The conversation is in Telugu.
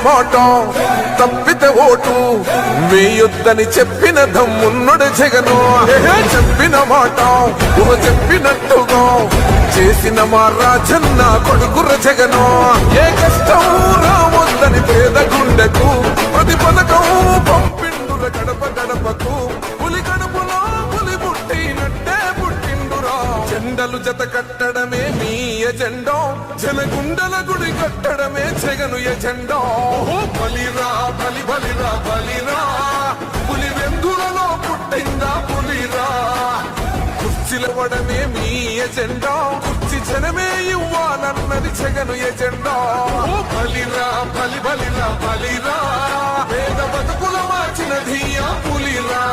మాట తప్పితే ఓటు వేయొద్దని చెప్పిన దమ్మున్నడు జగను. చెప్పిన మాట చెప్పినట్టుగా చేసిన మా రాజన్న కొడుకుర జగను. ఏ కష్టం రావద్దని పేద గుండెకు ప్రతి పథకం పంపిండుల గడప గడపకు. పులి గడపలో పులి పుట్టినట్టే పుట్టిండురా. జెండలు జత కట్టడమే మీ ఎజెండా, జనగుండల గుడి కట్టడమే జగను ఎజెండా. బలిరా బలి బలిరా బలిరా, పులి వెందులలో పుట్టిందా పులిరా. కుర్చీలవడమే మీ ఎజెండా, కుర్చీ జనమే ఇవ్వాలన్నది జగను ఎజెండా. బలిరా బలి బలిరా బలిరా, పేద బతుకుల మార్చినది ఆ పులిరా.